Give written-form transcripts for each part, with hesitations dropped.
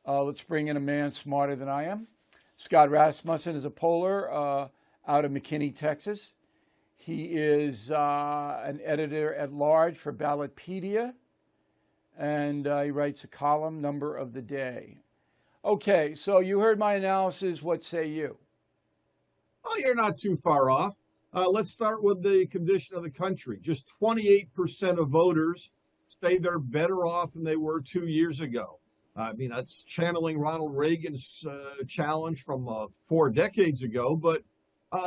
Let's bring in a man smarter than I am. Scott Rasmussen is a poller out of McKinney, Texas. He is an editor at large for Ballotpedia, and he writes a column, Number of the Day. Okay, so you heard my analysis. What say you? Oh, you're not too far off. Let's start with the condition of the country. Just 28% of voters say they're better off than they were 2 years ago. I mean, that's channeling Ronald Reagan's challenge from 4 decades ago, but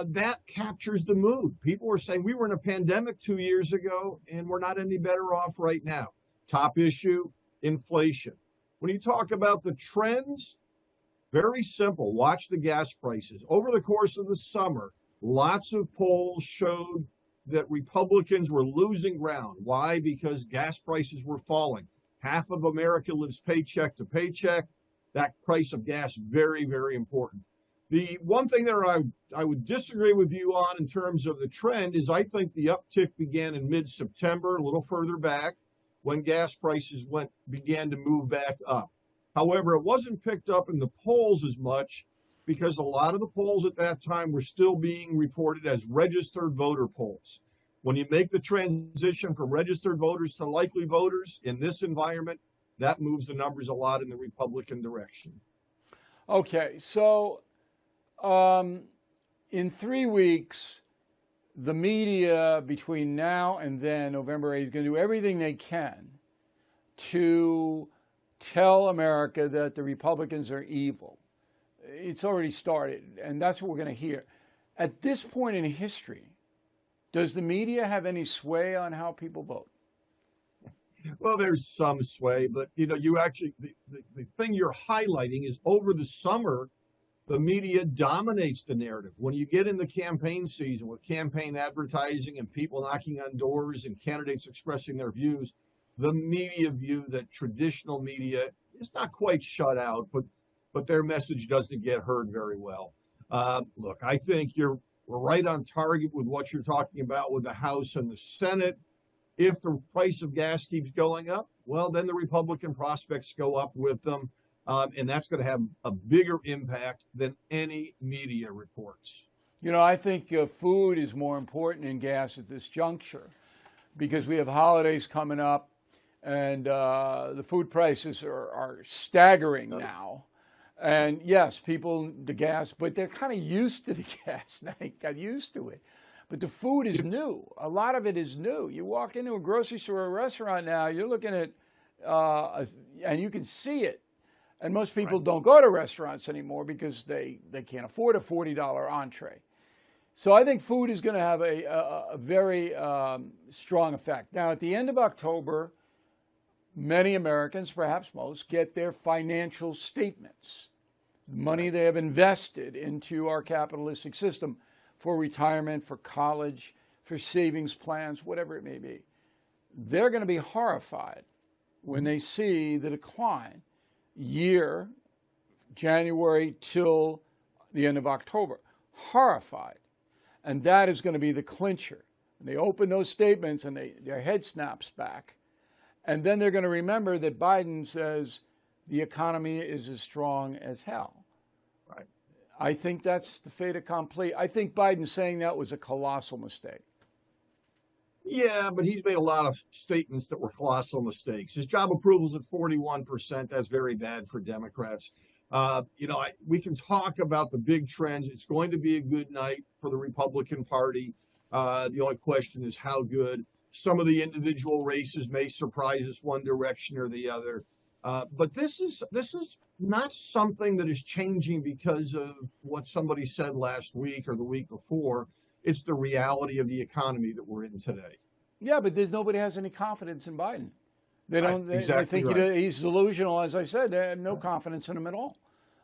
that captures the mood. People were saying we were in a pandemic 2 years ago and we're not any better off right now. Top issue, inflation. When you talk about the trends, very simple. Watch the gas prices. Over the course of the summer, lots of polls showed that Republicans were losing ground. Why? Because gas prices were falling. Half of America lives paycheck to paycheck. That price of gas, very, very important. The one thing that I would disagree with you on in terms of the trend is I think the uptick began in mid-September, a little further back, when gas prices began to move back up. However, it wasn't picked up in the polls as much because a lot of the polls at that time were still being reported as registered voter polls. When you make the transition from registered voters to likely voters in this environment, that moves the numbers a lot in the Republican direction. Okay, so in 3 weeks, the media between now and then, November 8th, is going to do everything they can to tell America that the Republicans are evil. It's already started, and that's what we're going to hear. At this point in history, does the media have any sway on how people vote? Well, there's some sway, but you actually the thing you're highlighting is over the summer, the media dominates the narrative. When you get in the campaign season with campaign advertising and people knocking on doors and candidates expressing their views, the media view that traditional media is not quite shut out, but their message doesn't get heard very well. Look, I think we're right on target with what you're talking about with the House and the Senate. If the price of gas keeps going up, well, then the Republican prospects go up with them. And that's going to have a bigger impact than any media reports. I think food is more important than gas at this juncture because we have holidays coming up and the food prices are staggering now. And yes, the gas, but they're kind of used to the gas. They got used to it. But the food is new. A lot of it is new. You walk into a grocery store or a restaurant now, you're looking at, and you can see it. And most people don't go to restaurants anymore because they can't afford a $40 entree. So I think food is going to have a very strong effect. Now, at the end of October, many Americans, perhaps most, get their financial statements, money they have invested into our capitalistic system for retirement, for college, for savings plans, whatever it may be. They're going to be horrified when they see the decline year, January till the end of October. Horrified. And that is going to be the clincher. They open those statements and their head snaps back. And then they're going to remember that Biden says the economy is as strong as hell. Right. I think that's the fait accompli. I think Biden saying that was a colossal mistake. Yeah, but he's made a lot of statements that were colossal mistakes. His job approval's at 41%. That's very bad for Democrats. We can talk about the big trends. It's going to be a good night for the Republican Party. The only question is how good. Some of the individual races may surprise us one direction or the other. But this is not something that is changing because of what somebody said last week or the week before. It's the reality of the economy that we're in today. Yeah, but nobody has any confidence in Biden. They don't. They think right. He's delusional, as I said. They have no confidence in him at all.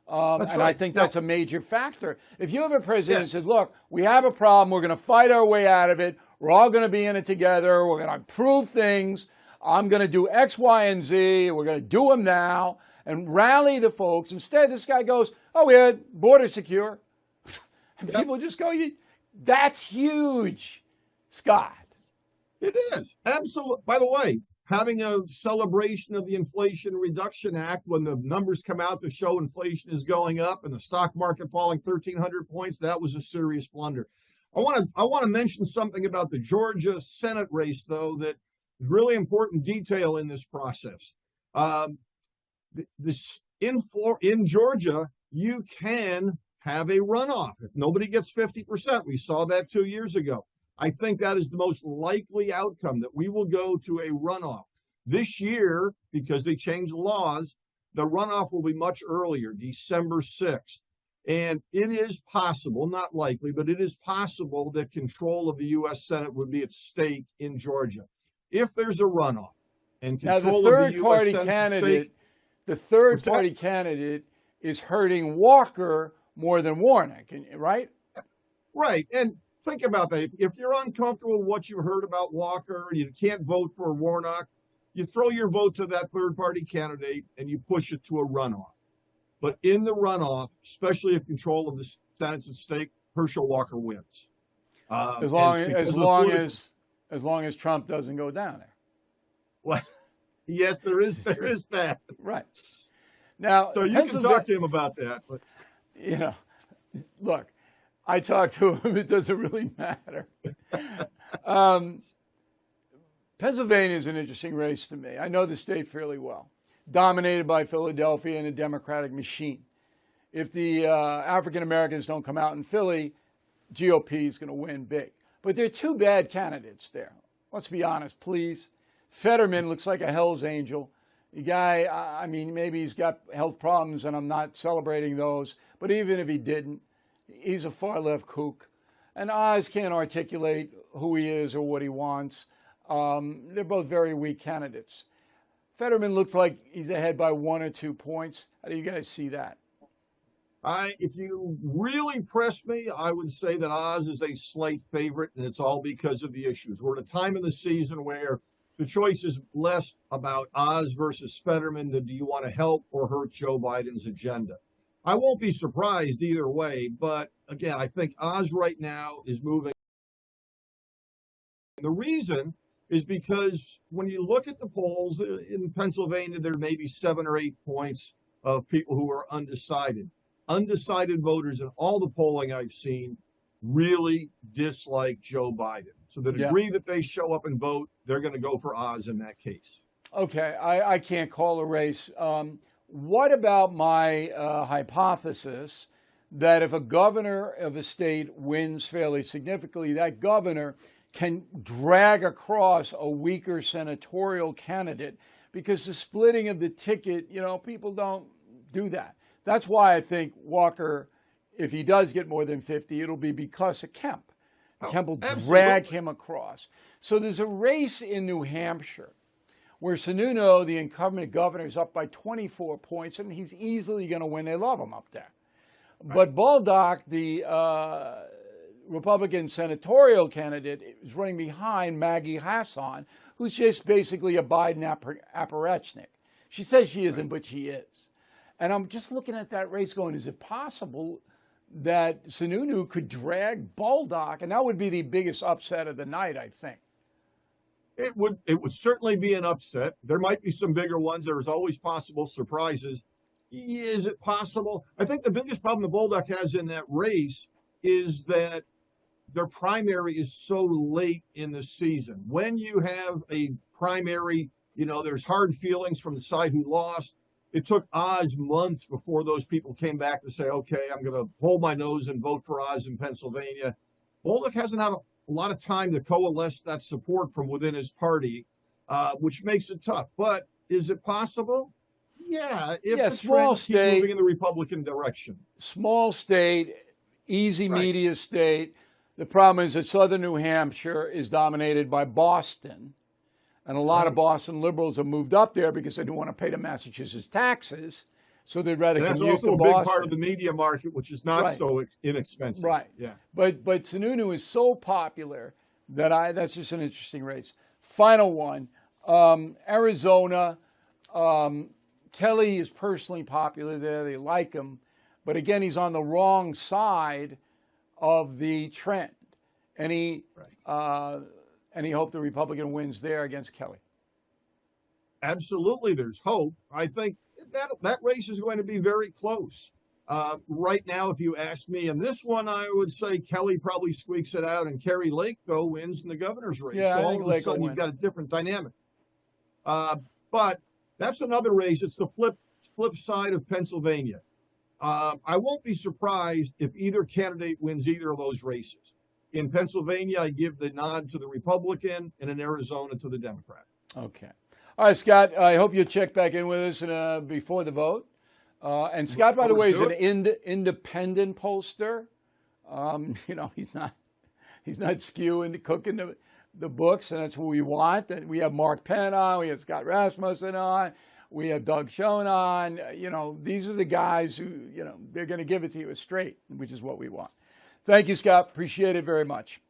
And right. I think that's a major factor. If you have a president who says, look, we have a problem. We're going to fight our way out of it. We're all going to be in it together. We're going to improve things. I'm going to do X, Y, and Z. We're going to do them now and rally the folks. Instead, this guy goes, oh, we had border secure. And people just go, that's huge, Scott. It is. Absolutely. By the way, having a celebration of the Inflation Reduction Act when the numbers come out to show inflation is going up and the stock market falling 1,300 points, that was a serious blunder. I want to mention something about the Georgia Senate race, though, that is really important detail in this process. In Georgia, you can have a runoff if nobody gets 50%. We saw that 2 years ago. I think that is the most likely outcome, that we will go to a runoff. This year, because they changed the laws, the runoff will be much earlier, December 6th. And it is possible, not likely, but it is possible that control of the U.S. Senate would be at stake in Georgia. If there's a runoff and control of the U.S. Senate at stake, the third party candidate is hurting Walker more than Warnock, right? Right. And think about that. If you're uncomfortable with what you heard about Walker and you can't vote for Warnock, you throw your vote to that third party candidate and you push it to a runoff. But in the runoff, especially if control of the Senate's at stake, Herschel Walker wins. As long as Trump doesn't go down there. Well, yes, there is that. Right. Now, so you can talk to him about that. But look, I talk to him. It doesn't really matter. Pennsylvania is an interesting race to me. I know the state fairly well. Dominated by Philadelphia and a Democratic machine. If the African Americans don't come out in Philly, GOP is going to win big. But there are two bad candidates there. Let's be honest, please. Fetterman looks like a hell's angel. The guy, I mean, maybe he's got health problems, and I'm not celebrating those. But even if he didn't, he's a far-left kook. And Oz can't articulate who he is or what he wants. They're both very weak candidates. Fetterman looks like he's ahead by 1 or 2 points. How do you guys see that? If you really press me, I would say that Oz is a slight favorite, and it's all because of the issues. We're at a time in the season where the choice is less about Oz versus Fetterman than do you want to help or hurt Joe Biden's agenda. I won't be surprised either way, but again, I think Oz right now is moving. The reason is because when you look at the polls in Pennsylvania, there may be 7 or 8 points of people who are undecided. Undecided voters in all the polling I've seen really dislike Joe Biden. So the degree that they show up and vote, they're going to go for Oz in that case. Okay, I can't call a race. What about my hypothesis that if a governor of a state wins fairly significantly, that governor can drag across a weaker senatorial candidate? Because the splitting of the ticket, people don't do that. That's why I think Walker, if he does get more than 50, it'll be because of Kemp. Kemp will drag him across. So there's a race in New Hampshire where Sununu, the incumbent governor, is up by 24 points, and he's easily going to win. They love him up there. Right. But Baldock, the Republican senatorial candidate, is running behind Maggie Hassan, who's just basically a Biden apparatchik. She says she isn't, but she is. And I'm just looking at that race going, is it possible that Sununu could drag Baldock? And that would be the biggest upset of the night, I think. It would certainly be an upset. There might be some bigger ones. There's always possible surprises. Is it possible? I think the biggest problem the Baldock has in that race is that their primary is so late in the season. When you have a primary, there's hard feelings from the side who lost. It took Oz months before those people came back to say, okay, I'm going to hold my nose and vote for Oz in Pennsylvania. Baldock hasn't had a lot of time to coalesce that support from within his party, which makes it tough. But is it possible? Yeah, if the trends keep moving in the Republican direction. Small state, easy media state. The problem is that southern New Hampshire is dominated by Boston. And a lot of Boston liberals have moved up there because they don't want to pay the Massachusetts taxes. So they'd rather commute to Boston. That's also a big part of the media market, which is not so inexpensive. Right. Yeah. But Sununu is so popular that that's just an interesting race. Final one, Arizona. Kelly is personally popular there. They like him. But again, he's on the wrong side of the trend. And he hoped the Republican wins there against Kelly. Absolutely, there's hope. I think that race is going to be very close. Right now, if you ask me in this one, I would say Kelly probably squeaks it out and Kerry Lake, though, wins in the governor's race. Yeah, So I all think of a Lake will sudden, you've win. got a different dynamic. But that's another race. It's the flip side of Pennsylvania. I won't be surprised if either candidate wins either of those races. In Pennsylvania, I give the nod to the Republican, and in Arizona to the Democrat. Okay. All right, Scott, I hope you check back in with us before the vote. And Scott, by the way, is an independent pollster. He's not skewing, cooking the books, and that's what we want. And we have Mark Penn on, we have Scott Rasmussen on, we have Doug Schoen on. These are the guys who, they're going to give it to you straight, which is what we want. Thank you, Scott. Appreciate it very much.